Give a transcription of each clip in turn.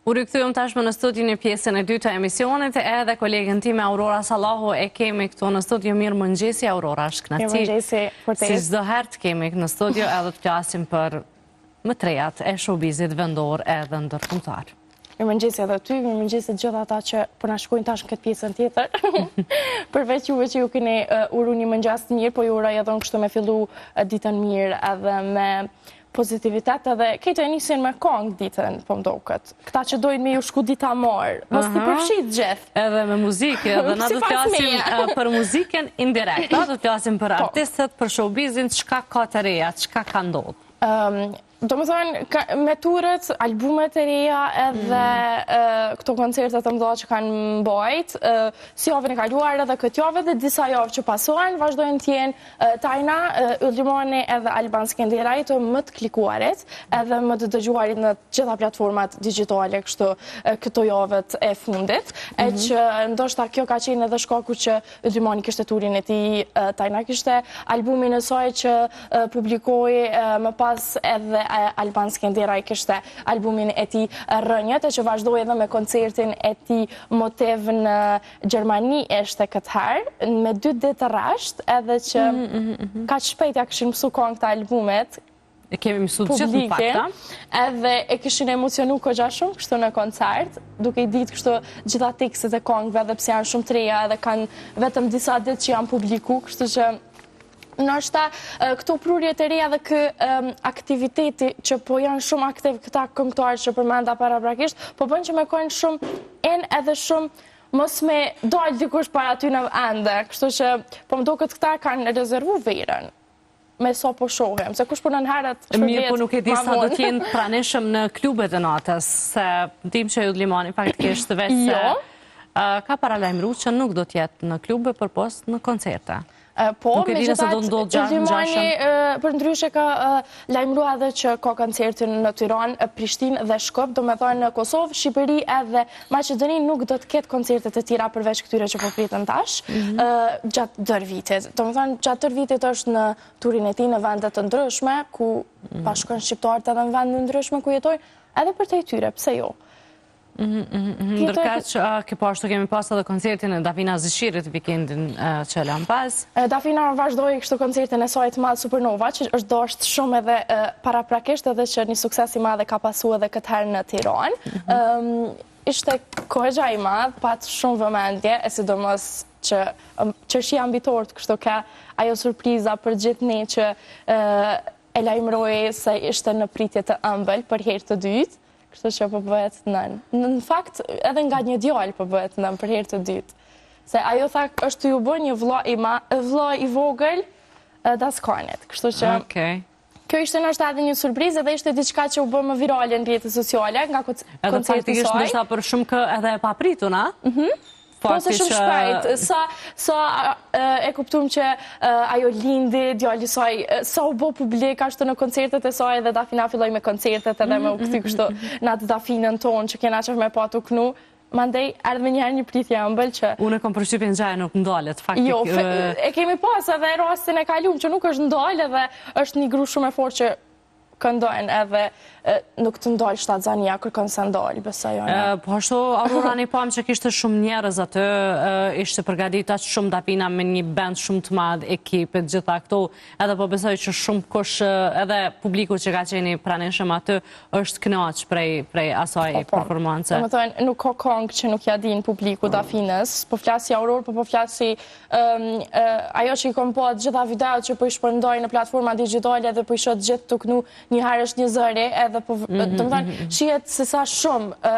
U rikthyem tashmë në studion e pjesën e dytë të emisionit, edhe kolegen time Aurora Sallahu e kemi këtu në studio. Mirëmëngjesi Aurora, është kënaqësi. Mirëmëngjesi për te. Si çdo herë të kemi në studio edhe të flasim për më trejat e showbizit vendor edhe ndërkombëtar. Mirëmëngjesi edhe ty, mirëmëngjesi të gjithë ata që po na shkojnë tash në këtë pjesën tjetër. Përveç juve që ju keni uru një mëngjes të mirë, po ju uroj edhe kështu me fillu ditën mirë edhe me pozitivitet, edhe këtë e nisin me kong ditën, po mdoket. Këta që dojnë me ju shku dita morë, mos t'i përfshit gjithë. Edhe me muzikë, edhe na do të flasim për muzikën indirekt, na do të flasim për artistët, për showbizin, çka ka të reja, çka ka ndodhur. Do më thonë, me turët, albumet e reja edhe këto koncertet të mëdha që kanë mbajt, si javën e kaluar edhe këtë javë dhe disa javë që pasohen, vazhdojnë t'jenë Tajna, Yllimani edhe Alban Skenderaj të më të klikuarit edhe më të dëgjuarit në gjitha platformat digitale kështu këto javët e fundit, e që ndoshta kjo ka qenë edhe shkaku që Yllimani kishte turin e tij, Tajna kishte albumin e saj që publikoi më pas edhe Alban Skenderaj kishte albumin e tij Rënjët, e që vazhdoi edhe me koncertin e tij Motiv në Gjermani ishte këtë herë, me 2 ditë rresht, edhe që kaq shpejt ja kishin mësu këngë këta albumet. E kemi mësu të gjithë në fakta. Edhe e kishin emocionu kogja shumë kështu në koncert, duke i ditë kështu gjitha tekstet e këngëve, edhe pse janë shumë të reja, edhe kanë vetëm disa ditë që janë publiku, kështu që ndoshta këto prurjet e reja dhe kë aktiviteti që po janë shumë aktiv këta këngëtarë që përmenda paraprakisht, po bën që me kanë shumë edhe shumë mos me dalë dikush para ty në ende, kështu që po më duket këta kanë rezervu verën me sa po shohem, se kush punon herët shpërblet. Mirë, po nuk e di sa do t'jenë pranishëm në klubet e natës, se dim që Yllimani faktikisht veç se ka paralajmëruar që nuk do t'jetë në klube për post në koncerte. Po, me gjithat, Yllimani për ndryshe ka lajmërua edhe që ka koncertin në Tiranë, Prishtinë dhe Shkup, do me thonë në Kosovë, Shqipëri edhe Maqedoni nuk do të ketë koncertet e tjera përveç këtyre që po pritën tash, gjatë dër vitit. Do me thonë, gjatë dër vitit është në turin e tij në vendet të ndryshme, ku bashkon shqiptarët edhe në vendet ndryshme ku jetojnë, edhe për te i tyre, pse jo? Ndërka që këpo ashtu kemi pas edhe koncertin e Davina Zishirit vikendin që e lam pas. Davina vazhdoi kështu koncertin e saj të madh Supernova, që është dashur shumë edhe paraprakisht edhe që një sukses i madh ka pasur edhe këtë herë në Tiranë. Ishte kohëgja i madh, pat shumë vëmendje, e sidomos që çështja ambitorët kështu ka ajo surpriza për gjithë ne që e lajmëroi se ishte në pritje të ëmbël për herë të dytë. Kështu që po bëhet nën. Në fakt, edhe nga një djalë po bëhet nën për herë të dytë. Se ajo tha është ju bë një vlla i vogël daskanit. Kështu që kjo ishte ndoshta edhe një surprizë dhe ishte diçka që u bë më virale në rrjetet sociale nga koncerti i saj. Edhe faktikisht ndoshta për shumë kë edhe e papritur, a? Po se shumë shpejt, sa e kuptum që ajo lindi, djali saj, sa u bo publik ashtu në koncertet e saj dhe Dafina filloj me koncertet edhe me u këti kështu në atë Dafinën tonë që kena qef me patu kënu. Mandej, erdhë me njëherë një pritje ëmbël që... Unë e kom përshtypjen gjaja nuk ndalet, faktik. Jo, e kemi pas edhe rastin e kalum që nuk është ndalë edhe është një gru shumë e fortë që këndojnë edhe nuk të ndalë Shtazania, kërkon se ndalë, besoj janë. Po ashtu, Aurora një pam që kishte shumë njerëz atë, ishte përgatitur shumë Davina me një band shumë të madh, ekipet, gjitha këto, edhe po besoj që shumë kush edhe publiku që ka qenë pranishëm atë është kënaq prej asaj performance. Do të thonë, nuk ka këngë që nuk ja din publiku Dafinës, po flasi Auror, po flasi ajo që i kom po gjitha videot që po i shpërndoj në platforma digjitale dhe po i shoh gjithë të kënu një herë është një zëri, edhe po të më thënë, shihet se sa shumë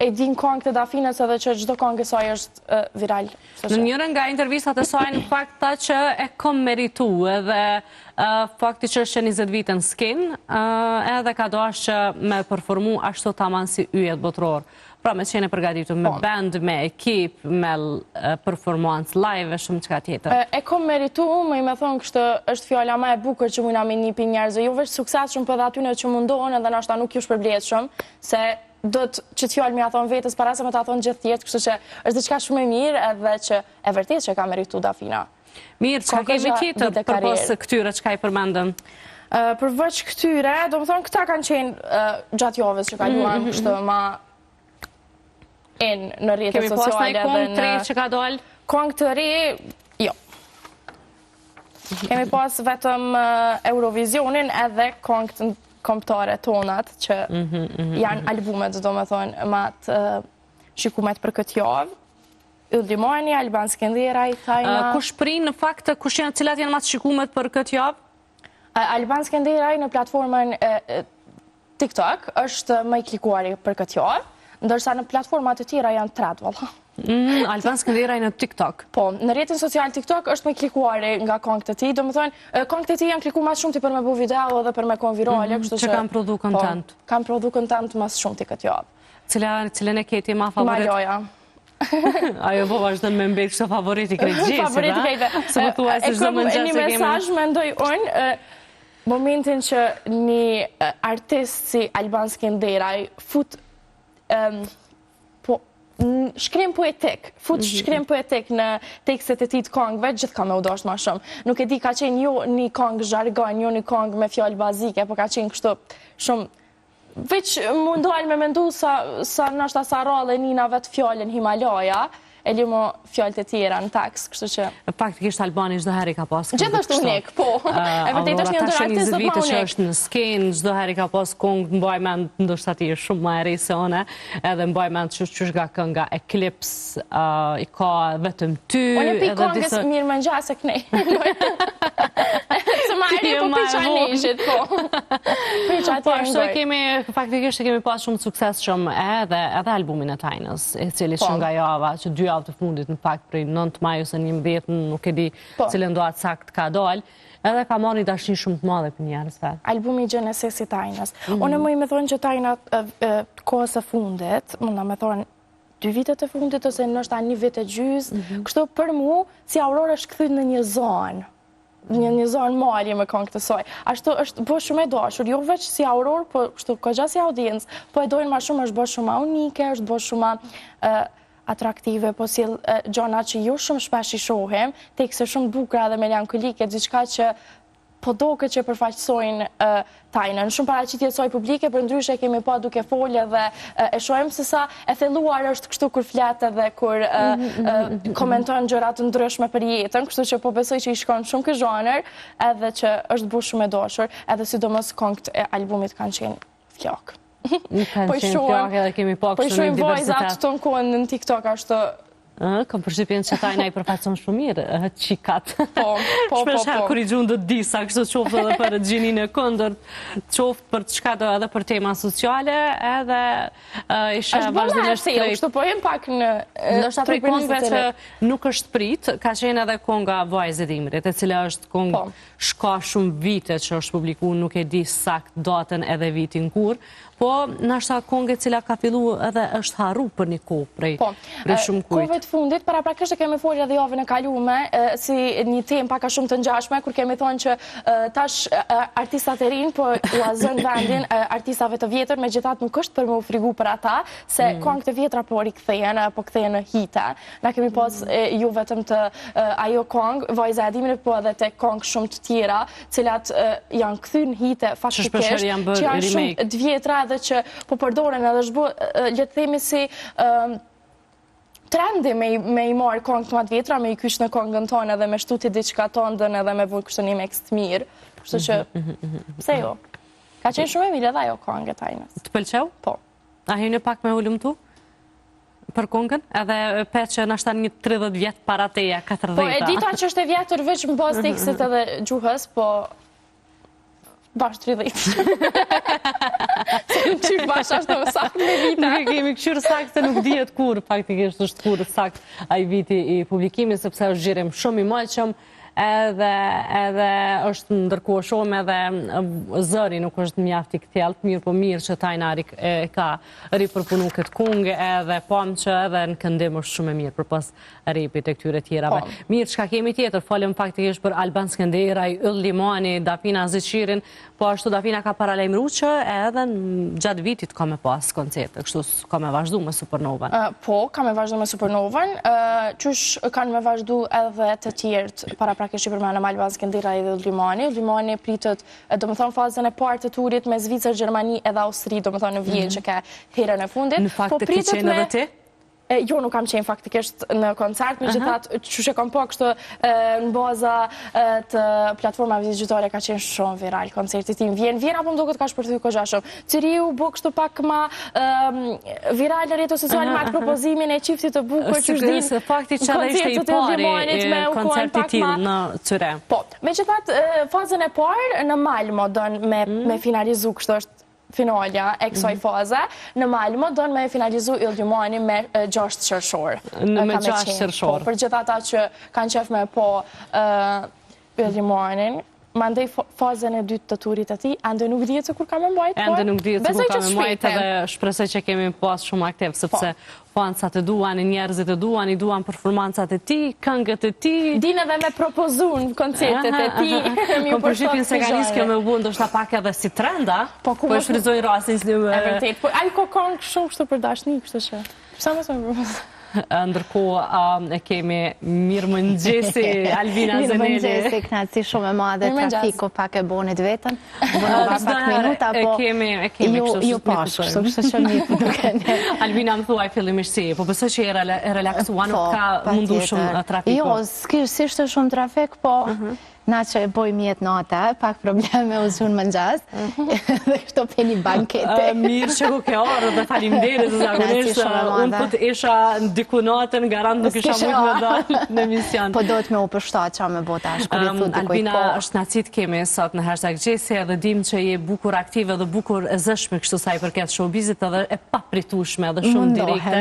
e din këngët e Dafinës edhe që çdo këngë e saj është viral. Në njërën nga intervistat e saj në fakt tha që e kom meritu edhe fakti që është 20 vite në skin, edhe ka doash që me performu ashtu taman si yjet botror. Pra me qene përgatitur me band, me ekip, me performance live e shumë qëka tjetër. E kom meritu, më i me thonë kështë është fjalla ma e bukur që mujna me një pi njerëzë. Jo veç sukses shumë për dhe atyne që mundohen edhe nashta nuk ju shpërblet shumë, se do të që t'fjallë mi a thonë vetës para se me t'a thonë gjithë tjetë, kështë që është diçka shumë e mirë edhe që e vërtet që ka meritu Dafina. Mirë, që kemi tjetër për posë këtyre që ka i përmendëm? Përveç këtyre, do më thonë, këta kanë qenë gjatë javës që kaluan kështë ma në rrjetet sociale. Kemi pas në kongë të re që ka dalë? Kongë të re, jo. Kemi pas vetëm Eurovisionin edhe kongë të kombëtare tonat që janë albumet, do më thonë, ma të shikumet për këtë javë. Yllimani, Alban Skenderaj, Tajna... Kush prinë në fakt, kush janë cilat janë ma të shikumet për këtë javë? Alban Skenderaj në platformën TikTok është më i klikuari për këtë javë, ndërsa në platformat të tjera janë tret, valla. Alban Skenderaj në TikTok? Po, në rrjetin social TikTok është më i klikuari nga kongët e tij, do më thonë, kongët e tij janë klikuar më shumë për me bu video dhe për me kon virale, kështu që kanë prodhu kontent. Po, kanë prodhu kontent më shumë të këtë javë. Cilën e keti ma favorit? Maloja. Ajo po vazhdon me mbet kështë favorit i krejtë gjithë, favorit i krejtë. E kom një mesazh, mendoj unë, momentin që një artist si Alban Skenderaj fut shkrim poetik, shkrim poetik në tekstet e tij të këngëve, gjithë ka me u dashur më shumë. Nuk e di, ka qenë jo një këngë zhargon, jo një këngë me fjalë bazike, po ka qenë kështu shumë veç mundohen me mendu sa nashta sa rallë e nina vetë fjallën Himalaja, e li mo fjallët e tjera në tekst, kështu që... Praktikisht Albani çdo herë ka pas këngë. Gjithashtu unik, po. E vërtet është një ndër artistët më unik. Që është në skenë, çdo herë ka pas këngë, mbaj mend ndoshta ti shumë më e ri se une, edhe mbaj mend që nga kënga Eclipse, i ka vetëm ty... Unë e pi këngës mirë më ngjas e kënej. Se ma eri po piqa nishit, po. Piqa Po, ashtu faktikisht kemi pas shumë sukses shumë edhe albumin e Tajnës, i cili shumë nga java, që 2 javë të fundit në fakt prej 9 majus e 11, nuk e di cilën doat sakt ka dalë, edhe ka marrë një dashni shumë të madhe për njerëzve. Albumi Genesis i Tajnës. Unë më i me thonë që Tajnat kohës e fundit, më me thonë 2 vitet e fundit, ose nështë 1 vit e gjys, kështu për mu, si Aurora është këthyt në një zonë. Një zonë mali me këngë të saj. Ashtu është bërë shumë e dashur, jo veç si Auror, po kështu këgja si audiencë, po e dojnë ma shumë, është bërë shumë unike, është bërë shumë atraktive, po si gjona që ju shumë shpesh i shohem, tekste shumë bukra dhe melankolike, diçka që po doke që përfaqësojnë Tajnën. Shumë paraqitje saj publike, për ndryshe kemi pa duke folje dhe e shohem se sa e thelluar është kështu kur fletë dhe kur komenton gjërat të ndryshme për jetën, kështu që po besoj që i shkon shumë këtë zhanër, edhe që është bu shumë e dashur, edhe sidomos këngët e albumit kanë qenë flakë. Kanë qenë flakë edhe kemi pa kështu një diversitet. Po i shohem vajzat të në kohën në TikTok ashtë. Kam përshtypjen që Tajna i përfaqëson shumë mirë qikat. Po. Shpesh herë kur i gjun do disa, kështu qoftë edhe për gjinin e kundërt, qoftë për çka do edhe për tema sociale, edhe isha vazhdimisht krejt. Kështu po jem pak në ndoshta prej këngëve që nuk është prit, ka qenë edhe kënga Vajzë e Dimrit, e cila është këngë shka shumë vite që është publikuar, nuk e di sakt datën edhe vitin kur, po nashta këngë e cila ka fillu edhe është harru për një kohë prej shumë kujt. Kohëve të fundit, para prakisht e kemi folë edhe javën e kalume, si një temë paka shumë të ngjashme, kur kemi thonë që tash artistat e rinë, po u azën vendin artistave të vjetër, me gjithat nuk është për më frigu për ata, se këngët e vjetra po rikthehen, po kthehen në hite. Na kemi pas ju vetëm të ajo këngë, Vajza e Dimrit, po edhe të këngë shumë të tjera, cilat janë kthyr në hite faktikisht, që janë shumë të vjetra edhe që po përdoren edhe shbu, le të themi si trendi me i marë këngët më të vjetra, me i kysh në këngën tonë edhe me shtuti diçka tondën edhe me vujë kështë një meks të mirë. Kështu që, pse jo? Ka qenë shumë e mirë edhe ajo këngë e Tajnës. Të pëlqeu? Po. A hynë pak me ullum tu? Për këngën? Edhe pe që nashta një 30 vjetë para teja, 40. Po, e dita që është e vjetër veç më bas tekstit edhe gjuhës, po bashkë 30. Që bashkë ashtë të sakt me vita. Nuk e kemi këshyrë sakt, se nuk dihet kur, faktikisht është kur sakt a i viti i publikimi, sepse është gjirim shumë i maqëm, edhe është ndërkohë shumë edhe zëri nuk është mjafti këtjelt, mirë po mirë që Tajna ka ripërpunu këtë kungë edhe pomë që edhe në këndim është shumë e mirë për pas ripit e këtyre tjerave. Mirë, që ka kemi tjetër, falem faktikisht për Alban Skenderaj, Yllimani, Dafina Ziqirin, po ashtu Dafina ka paralajmëru që edhe gjatë vitit ka me pas koncerte, kështu ka me vazhdu me Supernovën. Po, ka me vazhdu me Supernovën, qysh kanë me vazhdu edhe të tjertë para pra kështë i përmena Alban Skëndera edhe Limani. Limani pritet, do më thonë, fazën e partë të turit me Zvicër, Gjermani edhe Austri, do më thonë, në Vjenë që ka herën e fundit. Në fakt të ke qenë edhe ti? Jo, nuk kam qenë faktikisht në koncert, me gjithat që she kom po kështë në baza të platformave digjitale ka qenë shumë viral koncertit tim. Vjen apo më duket ka shpërthy këgja shumë. Ciriu bu kështu pak ma viral në rrjetet sociale me atë propozimin e qiftit të bukur që është din fakti që edhe ishte i pari koncertit til në Cyre. Po, me gjithat fazën e parë në Malmo donë me finalizu kështë është finalja e kësaj faze, në Malmo donë me finalizu Yllimani me 6 qershor. Me 6 qershor. Për gjitha ta që kanë qef me po Yllimanin, ma ndej fazën e dytë të turit e ti, ende nuk dhjetë se kur ka me mbajt, ende nuk dhjetë se kur ka me mbajt, edhe shpresoj që kemi pas shumë aktiv, sepse fansat e duan, njerëzit e duan, i duan performancat e ti, këngët e ti. Din edhe me propozun koncertet e ti. Kom përshqipin se ka njës kjo me bu, ndoshta pak edhe si trenda, po e shfrizoj rasin që një... E vërtet, po a i ko këngë shumë kështë për dashni, kështë që... Sa mësë me propozun? Ndërkohë e kemi mirë mëngjesi, Albina Zeneli. Mirë mëngjesi, knatësi shumë e madhe, trafiku pak e bonit vetën. Bëna pak minuta, po... E kemi ju pashë, kështë që mirë duke një. Albina më thuaj fillimisht si, po besoj që e relaksua, nuk ka mundu shumë trafiku. Jo, s'kishtë shumë trafik, po... Na që e bojmë jetë nata, pak probleme u zunë mëngjas, dhe kështu për një bankete. Mirë që ku ke orë dhe falimderit, zakonisht, unë për të isha në diku natën, garant nuk isha mujtë me dalë në emision. Po do të me u përshtat që me bota, shkër i thu dikoj. Albina, është nacit kemi sot në hashtag Gjesi, edhe dim që je bukur aktive dhe bukur e zëshme kështu sa i përket showbizit edhe e papritushme edhe shumë direkte.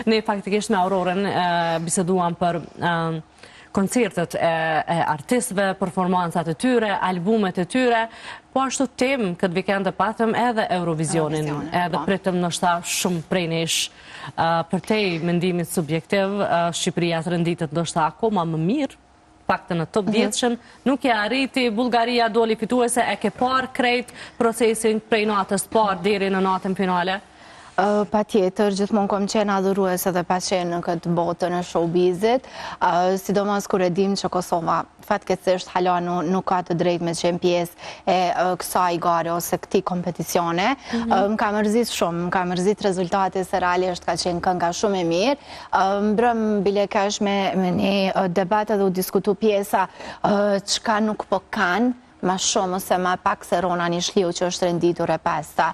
Ne faktikisht me Aurorën biseduam për... koncertet e artistëve, performancat e tyre, albumet e tyre, po ashtu tem këtë vikend e patëm edhe Eurovisionin, edhe pritëm nështa shumë prej nesh për tej mendimit subjektiv, Shqipëria të rënditet nështa akoma më mirë, pak të në top 10-shën, nuk e arriti, Bulgaria doli fituese, e ke par krejt procesin prej natës par deri në natën finale? Pa tjetër, gjithmonë kom qenë adhuruese dhe pa qenë në këtë botën e showbizit, sidomos kur e dim që Kosova fatkeqësisht hala nuk ka të drejtë me qenë pjesë e kësaj gare ose këtij kompeticione. Më ka mërzit shumë, më ka mërzit rezultati se realisht ka qenë kënga shumë e mirë. Mbrëm bile kesh me një debat edhe u diskutu pjesa çka nuk po kanë, ma shumë ose ma pak se Rona një shliu që është renditur e pesta.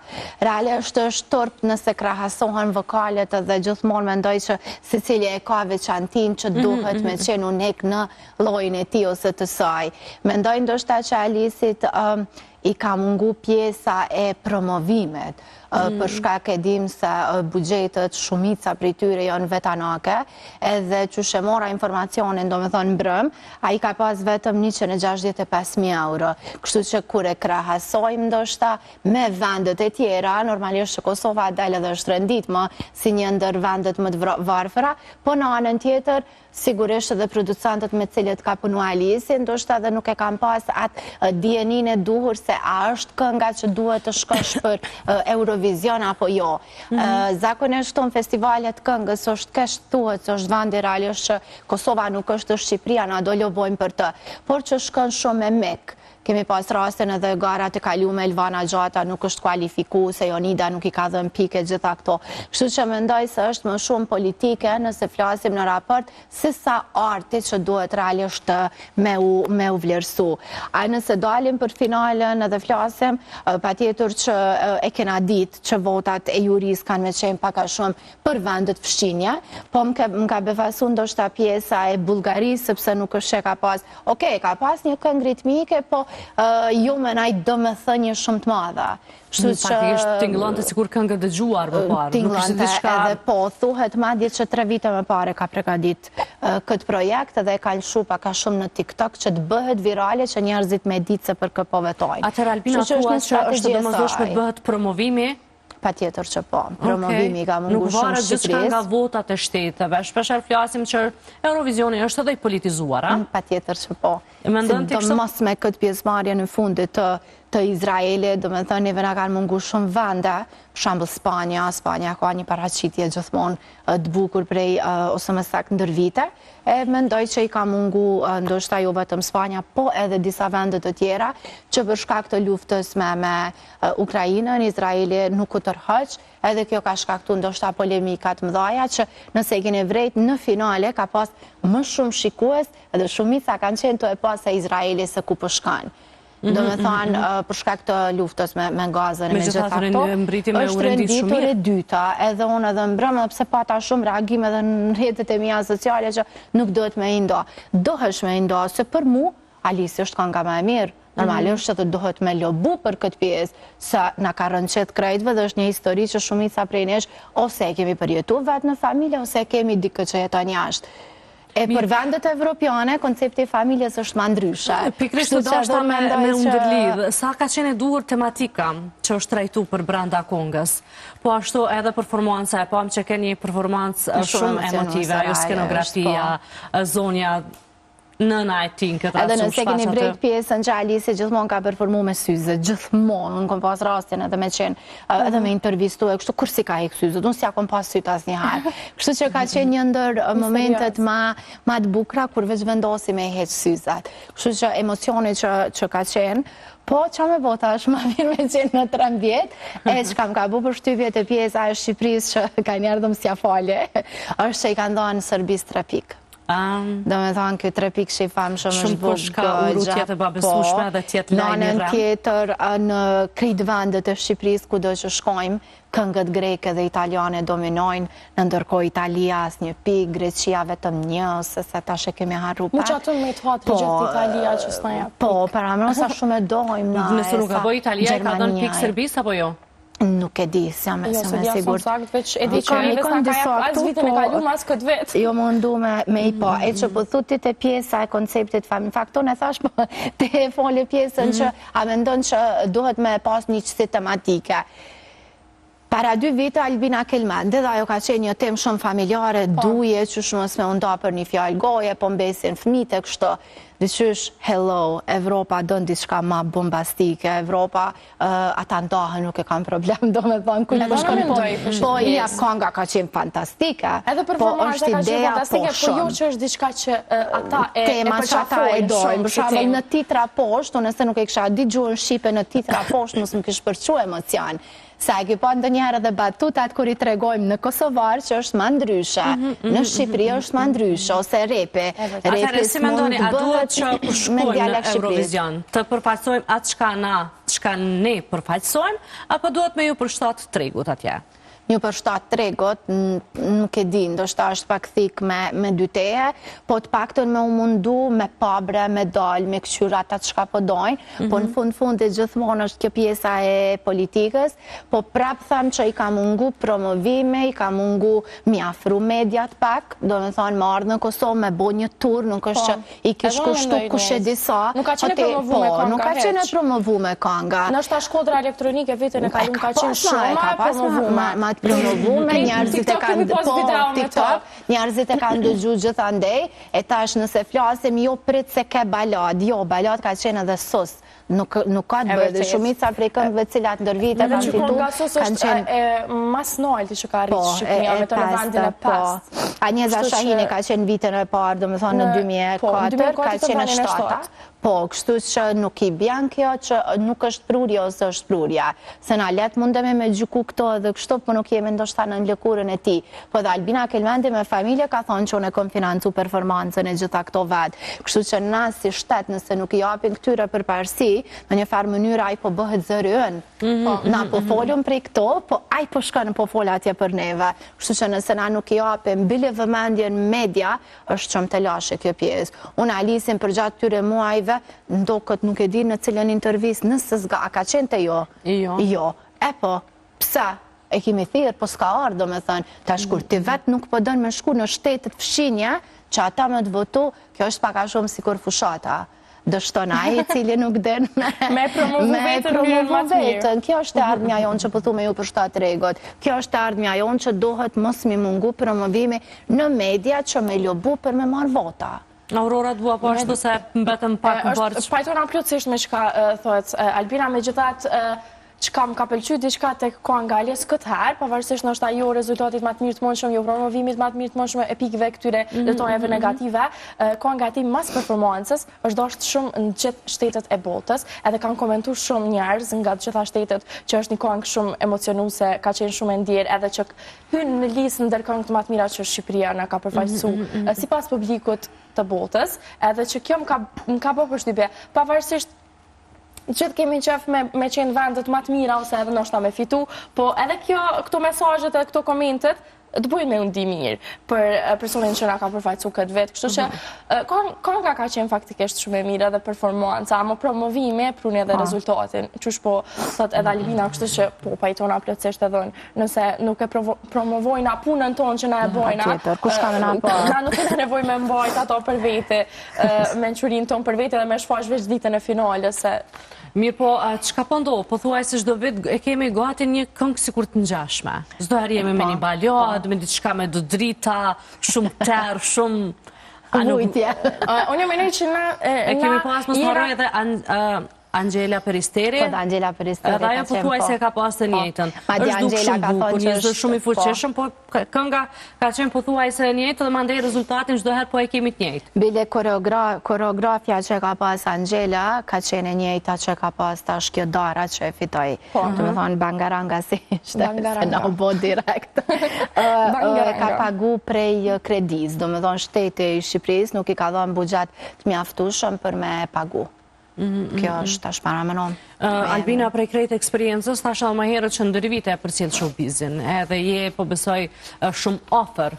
Realisht është turp nëse krahasohen vokalet dhe gjithmonë mendoj që secili e ka veçantin që duhet me qenë unik në llojin e tij ose të saj. Mendoj ndoshta që Alisit i ka mungu pjesa e promovimet, për shkak e dim se buxhetet shumica prej tyre janë vetanake, edhe që shemora informacionin, do me thonë mbrëm, a i ka pas vetëm 165.000 euro. Kështu që kur e krahasojmë ndoshta me vendet e tjera, normalisht që Kosova dalë dhe është rendit më si një ndër vendet më të varfëra, po në anën tjetër, sigurisht edhe producentët me cilët ka punu Alisi, ndoshta dhe nuk e kam pas atë dienin e duhur se a është kënga që duhet të shkosh për Eurovision apo jo. Zakonisht tonë festivalet këngës është kështë thuhet që është vendi realisht që Kosova nuk është Shqipëria, na do lobojmë për të, por që shkon shumë me mik. Kemi pas rastin edhe gara të kalume Elvana Gjata nuk është kualifiku, se Jonida nuk i ka dhënë pike gjitha këto. Kështu që mendoj se është më shumë politike nëse flasim në raport se sa arti që duhet realisht me u vlerësu. A nëse dalim për finalen edhe flasim, pa tjetër që e kena dit që votat e juris kanë me qenë paka shumë për vendet fshinje, po më ka befasu ndoshta pjesa e Bullgarisë, sepse nuk është që ka pas, ka pas një këngë ritmike, po jo me najtë do me thënje shumë të madha. Faktikisht tingëllante sikur këngë dëgjuar më parë. Tingëllante edhe po, thuhet madje që 3 vite më pare ka pregadit këtë projekt edhe ka lëshu paka shumë në TikTok që të bëhet virale që njerëzit me ditë se për kë po vetojnë. Atër Albina thua që është domosdoshme të bëhet promovimi? Pa tjetër që po, promovimi ka mungu shumë Shqipërisë. Nuk varet gjithçka nga votat e shteteve, shpeshher flasim që Eurovisioni është edhe i politizuar, a? Pa tjetër që po. Mos me këtë pjesëmarrje në fundit të Izraelit, do me thënë, neve nga kanë mungu shumë vende, për shembull Spanja ka një paraqitje gjithmonë të bukur prej ose më saktë ndër vite, e mendoj që i ka mungu ndoshta jo vetëm Spanja, po edhe disa vende të tjera, që për shkak të luftës me Ukrainën, Izraeli nuk u tërhoq, edhe kjo ka shkaktuar ndoshta polemikat mëdha që nëse e keni vrejt në finale ka pas më shumë shikues edhe shumica kanë qenë të e pas e Izraeli se ku po shkon. Do me thonë, për shkak të luftës me Gazën e me gjitha këto, është renditur e dyta, edhe unë edhe mbrëmë, pse pata shumë reagime edhe në rrjetet e mia sociale që nuk dohet me i ndo. Dohesh me i ndo, se për mu, Alisi është kënga më e mirë. Normalisht që të dohet me lobu për këtë pjesë, sa na ka rënë qetë krejtëve dhe është një histori që shumica prej nesh, ose e kemi përjetu vetë në familje, ose e kemi dikë që jeton jashtë. E për vendet evropiane, koncepti i familjes është ma ndryshe. Pikrisht të dashta me ndërlidh, sa ka qenë duhur tematika që është trajtu për brenda Kongës, po ashtu edhe performanca, po që ke një performancë shumë emotive, ajo skenografia, zonja, nëna e tin këtë edhe nëse keni vrejt pjesën që Alisi gjithmonë ka performu me syze, gjithmonë, unë kom pas rastin edhe me qenë, edhe me intervistu e kështu, kur si ka ik syzët, unë si ja kom pas sytë asë njëherë. Kështu që ka qenë një ndër momentet ma të bukra, kur veç vendosi me heq syzët. Kështu që emocioni që ka qenë, po që me bota është ma mirë me qenë në 13 vjetë, e që kam ka bu për shtypjet e pjesa e Shqipëris që ka njerëdhëm si a falje, është që i ka ndonë në Sërbis 3 pikë. Do me thonë këtë 3 pikë që i famë shumë është po shka urutjet e babesushme dhe tjetë lajnë në tjetër në krejt vendet e Shqipëris ku do që shkojmë, këngët greke dhe italiane dominojnë, në ndërkohë Italia asë një pikë, Greqia vetëm një, ose se ta shë kemi harru pak. Mu që atëm me i të hatë gjithë Italia që s'na ja pikë. Po, para më nësa shumë e dojmë. Nësë nuk a boj Italia i ka dhënë pikë Sërbis, apo jo? Nuk e di, si jam e sigur. E di që e kanë disa as vitën e kaluar as këtë vetë. Jo mundu me i po. E që po thutit e pjesa e konceptit familje. Në fakton e thash, po te e foli pjesën që a mendon që duhet me pas një qësi tematike. Para 2 vite Albina Kelmende, dhe ajo ka qenë një tem shumë familjare, duje që shumë me unda për një fjallë goje, po mbesin fmite kështë, dhe qysh, hello, Evropa donë diçka ma bombastike, Evropa ata ndohë nuk e kam problem, do me thonë, ku po shkon po i konga ka qenë fantastike, po është ideja po shumë. Po jo që është diçka që ata e përqafojnë shumë. Për shembull në titra poshtë, unë nëse nuk e kisha di gjuhën shqipe në titra poshtë, mos më kish përqu emocion. Sa e kipo ndonjëherë dhe batutat kur i tregojmë në Kosovar që është ma ndryshe, në Shqipëri është ma ndryshe, ose repi. Atëherë, si mendoni, a duhet që për shkojmë në Eurovision të përfaqësojmë atë çka ne përfaqësojmë, apo duhet me ju përshtat tregut atje? Një përshtat tregut, nuk e di, ndoshta është pak thik me dyteje, po të paktën me u mundu, me pabre, me dal, me këqyra ata çka po dojnë, po në fund e gjithmonë është kjo pjesa e politikës, po prap tham që i ka mungu promovime, i ka mungu mi afru mediat pak, do me thonë më ardhë në Kosovë me bo një tur, nuk është që i kish kushtu kushe disa. Nuk ka qenë promovu me kanga. Nuk ka qenë promovu me kanga. Nështë ta Shkodra elektronike vitën e kalum ka qenë shumë promovume, njerëzit e kanë TikTok, njerëzit e kanë dëgju gjithandej, e tash nëse flasim, jo prit se ke balad, jo, balad ka qenë edhe sus, nuk ka të bëjë, dhe shumica prej këngëve cilat ndër vite kanë fitu, kanë qenë... mas nalti që ka rritë Shqipënia me të në vandin e past. Anjeza Shahini ka qenë vitën e parë, do me thonë në 2004, ka qenë 7. Po, kështu që nuk i bjan kjo që nuk është prurja ose është prurja. Se na let mundemi me gjyku këto edhe kështu, po nuk jemi ndoshta në lëkurën e ti. Po dhe Albina Kelmendi me familje ka thonë që unë e kom financu performancën e gjitha këto vetë. Kështu që na si shtet nëse nuk i apin këtyre për parësi, në një farë mënyra ai po bëhet zërën. Na po folëm prej këto, po ai po shkën po folë atje për neve. Kështu që nëse na nuk i apin bile vëmendjen media, është që më të lashe kjo pjesë. Unë Alisin për gjatë këtyre muajve ndokët nuk e di në cilën intervjist nësë zga, a ka qenë të jo? Jo. E po, pse? E kimi thirë, po s'ka ardhë, do me thënë, ta shkur ti vetë nuk po dënë me shku në shtetet fshinja, që ata me të votu, kjo është paka shumë si kur fushata. Dështon ai i cili nuk den me promovu vetën. Kjo është e ardhmja jonë që pëthu me ju për 7 regot. Kjo është e ardhmja jonë që dohet mos mi mungu promovimi në media që me lobu për me marrë vota. Aurora dua po ashtu se mbetëm pak borç. Pajtona plotësisht me çka thotë Albina, megjithatë çka më ka pëlqyer diçka tek Koangalis këtë herë, pavarësisht ndoshta jo rezultatit më të mirë të mundshëm, jo promovimit më të mirë të mundshëm e pikëve këtyre detajeve negative, Koangati mas performancës është dashur shumë në gjithë shtetet e botës, edhe kanë komentuar shumë njerëz nga të gjitha shtetet që është një këngë shumë emocionuese, ka qenë shumë e ndjerë, edhe që hyn në listë ndër këngët më të mira që Shqipëria na ka përfaqësuar sipas publikut të botës, edhe që kjo më ka bërë përshtypje, pavarësisht gjithë kemi qef me qenë vendet më të mira ose edhe ndoshta me fitu, po edhe këto mesazhet edhe këto komentet të bëjnë me undi mirë për personin që na ka përfaqësuar këtë vetë, kështu që kënga ka qenë faktikisht shumë e mirë edhe performanca, ama promovimi e pruni edhe rezultatin. Qysh po thot edhe Albina, kështu që po pajtona plotësisht edhe nëse nuk e promovojna punën tonë që na e bojna. Na nuk kemi nevojë me mbajt ato për vete, mençurinë tonë për vete dhe me shfaq veç ditën e finales. Mirë po, çka po ndodh? Po thuaj se çdo vit e kemi gati një këngë sikur të ngjashme. Çdo herë jemi me një balad, me diçka me do drita, shumë terr, shumë vujtje. Unë mendoj që na e kemi pas mos harroj edhe Angela Peristeri. Po Angela Peristeri. Edhe ajo po thuaj se ka pas të njëjtën. Madje Angela ka thonë që është shumë i fuqishëm, po kënga ka qenë pothuaj se e njëjtë dhe mandej rezultatin çdo herë po e kemi të njëjtë. Bile koreografja që ka pas Angela ka qenë e njëjta që ka pas tash kjo Dara që e fitoi. Do të thonë Bangaranga si ishte, se na u bë direkt. Ka pagu prej kredis, do të thonë shteti i Shqipërisë nuk i ka dhënë buxhet të mjaftueshëm për me pagu. Kjo është tash para menon. Albina, prej krejt eksperiencës, tash edhe më herët që ndër vite e përcjell showbizin, edhe je po besoj shumë ofër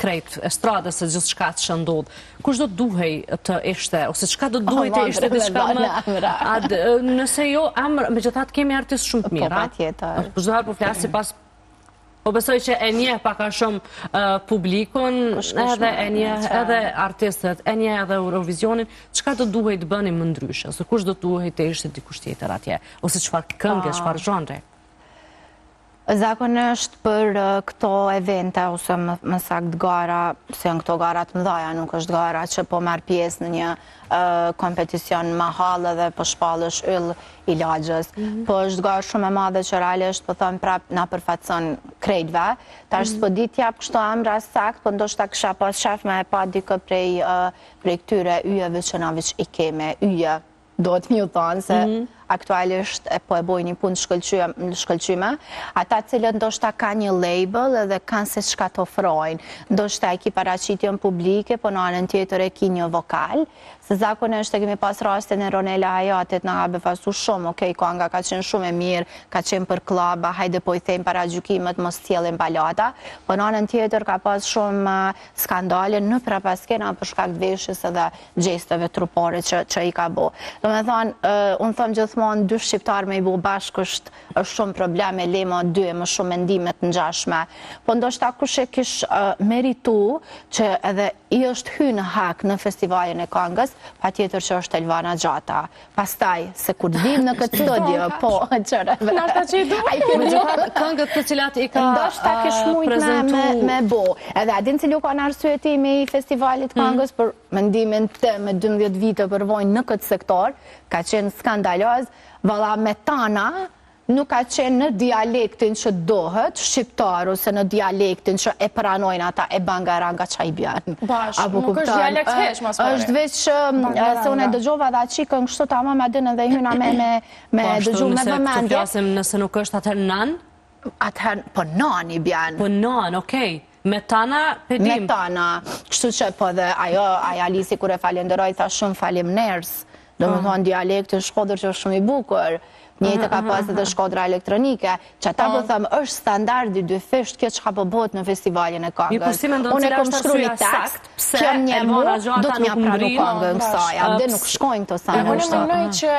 krejt estradës se gjithçka që ndodh. Kush do duhej të ishte, ose çka do duhej të ishte diçka më... Nëse jo, megjithatë kemi artistë shumë të mirë. Po patjetër. Çdo herë po flas sipas po besoj që e njeh pak a shumë publikun, edhe e njeh edhe artistët, e njeh edhe Eurovisionin, çka do duhej të bëni më ndryshe, ose kush do duhej të ishte dikush tjetër atje, ose çfarë këngë, çfarë zhanre? Zakonisht për këto evente ose më saktë gara, se janë këto gara të mëdha, nuk është gara që po merr pjesë në një kompeticion mahall dhe po shpallësh yll i lagjës. Po është garë shumë e madhe që realisht po them prap na përfaqëson krejtve. Tash s'po di t'jap kështu emra sakt, po ndoshta kisha pas shef me e pa dikë prej këtyre yjeve që na veç i keme yje. Do të mjë thonë se aktualisht po e boj një punë shkëlqyme, ata cilët ndoshta ka një label edhe kanë se çka të ofrojnë, ndoshta e ki paraqitjen publike, po në anën tjetër e ki një vokal, se zakonisht e kemi pas rastin e Ronela Hajatit na ka befasu shumë, okej, kënga ka qenë shumë e mirë, ka qenë për klaba, hajde po i them para gjykimet mos sjellin balada, po në anën tjetër ka pas shumë skandale në prapaskena për shkak të veshjes edhe gjesteve trupore që i ka bo. Do me thonë, unë thëmë gjithmonë dy shqiptarë me i bu bashkë është shumë probleme, lema dy e më shumë mendimet në gjashme. Po ndoshta kush e kish meritu që edhe i është hynë hak në festivalin e këngës, pa tjetër që është Elvana Gjata. Pastaj, se kur dhim në këtë studio, po, qërëve. Nashta që i duaj. Këngët të cilat i ka ndoshta kish mujt me bo. Edhe adin cili u ka në arsuetimi i festivalit këngës, për mendimin të me 12 vite përvojnë në këtë sektor, ka qenë skandaloz, valla me tana, nuk ka qenë në dialektin që dohet, shqiptar, ose në dialektin që e pranojnë ata e Bangaranga qa i bjanë. Bash, nuk është dialekt hesh, mas pare. është veç se unë e dëgjova dhe qikën kështu ta ma dinë dhe hyna me dëgju me vëmendje. Të flasim nëse nuk është atër nan? Atër, po nan i bjanë. Po nan, okej. Me tana, pedim? Me tana, kështu që po dhe ajo, aja Alisi kur e falenderoj, tha shumë falim nërës, do më thonë dialektin Shkodër që është shumë i bukur, njëjtë ka pas edhe Shkodra elektronike, që ata po thëmë është standardi dy fisht kjo që ka po bot në festivalin e këngës. Unë e kom shkru një tekst, kjo një mu, do të mja pranu këngën kësaj, abde nuk shkojnë të sanë. Unë mendoj që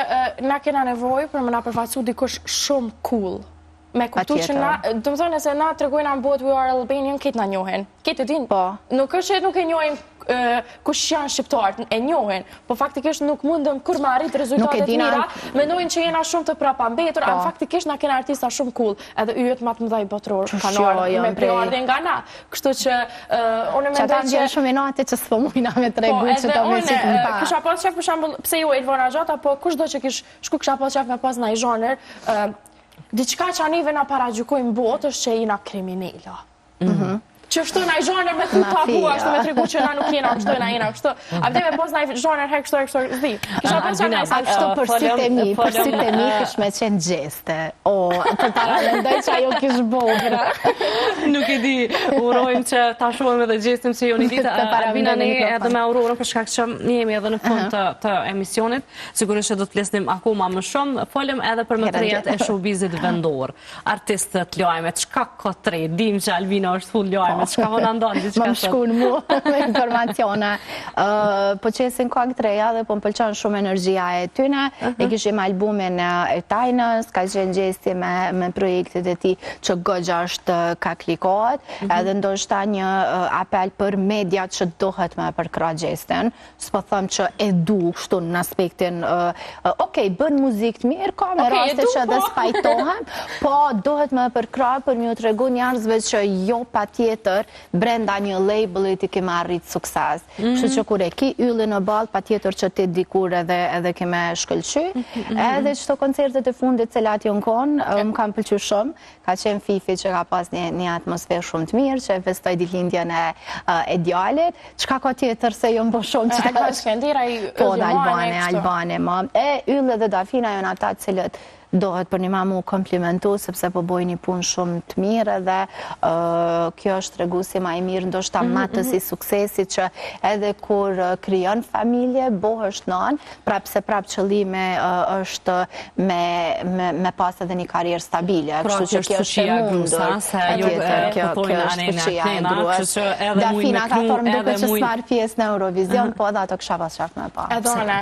na kena nevoj për më na përfaqësu dikush shumë cool. Me kuptu që na, të më thonë se na të regojnë në botë We Are Albanian, këtë na njohen. Këtë din, nuk është që nuk e njohen kush janë shqiptarët, e njohin, po faktikisht nuk mundëm kur me arrit rezultatet mira, mendojnë që jena shumë të prapambetur, a faktikisht na kena artista shumë cool, edhe yjet më të mëdha botror kanë ardhur me priordhje nga na. Kështu që unë mendoj që shumë inate që s'po mujna me tregu që ta mesit në pa. Kisha pas qef për shembull, pse ju Elvona Gjata, po kushdo që kisha pas qef me pas ndaj zhanër, diçka që anive na paragjykojnë botë është që jena kriminella. Që shtu na i zhanër me të taku, ashtu me tregu që na nuk jena kështu, na jena kështu. A vde me pos na i zhanër hek kështu, zdi. Kisha pas qef A kështu përsit e mi kish me qenë gjeste. Të paralendoj që ajo kish bogra. Nuk i di, urojmë që ta shohim edhe gjestin që jo një ditë. Albina, ne edhe me Aurorën, për shkak që jemi edhe në fund të emisionit, sigurisht që do të flisnim akoma më shumë, folëm edhe për mëtërijat e showbizit vendor. Artistët, lojmet, çka ka tre, dim që Albina është full lojmet, çka më në ndonë, diçka më shkun mu me informacione. Po qesin kak treja dhe po më pëlqen shumë energjia e tyne, e kishim albumin e Tajnës, ka qenë gjesti me projektet e ti që gogja është ka klikohet, edhe ndoshta një apel për mediat që dohet me përkra gjestin, s'po thëmë që edu kështu në aspektin, okej, bën muzik të mirë, ka me raste që edhe spajtohem, po dohet me përkra për mjë të regu njerëzve që jo pa tjetër brenda një labelit i keme arrit sukses. Kështu që kur e ki yllin në ball, pa tjetër që ti dikur edhe keme shkëlqy, edhe qëto koncertet e fundit cilat jonë konë, më kam pëlqy shumë, ka qenë Fifi që ka pas një atmosferë shumë të mirë, që festoj ditëlindjen e djalit, qka ka tjetër se jonë bo shumë që ka shkendira i Albane, ma. E yllë dhe Dafina jonë ata cilët dohet për një mamu komplimentu, sepse po boj një punë shumë të mirë dhe kjo është regu si ma i mirë, ndoshta matës i suksesi që edhe kur kryon familje, bohë është nën, prapë se prapë qëllime është me pas edhe një karierë stabile. Pra kjo është fëshia e grusa, se jo pëtojnë anejnë atnena, që edhe mujnë me knu, edhe që s'marë pjesë në Eurovision, po edhe ato kësha pas qafë me pa. Edone,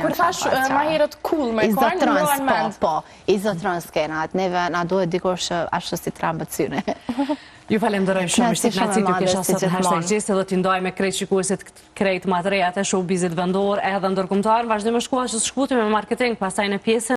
kur thash ma herët cool me kojnë, më në mend. I zotronë skenat, neve na duhet dikosh ashtu si trambët syne. Ju falenderoj shumë, ishte knacit ju kisha sot në hashtag gjeste, do t'i ndoj me krejt shikuesit krejt materiat e showbizit vendor edhe ndërkombëtar, vazhdojmë shkua që shkutim me marketing, pastaj në pjesën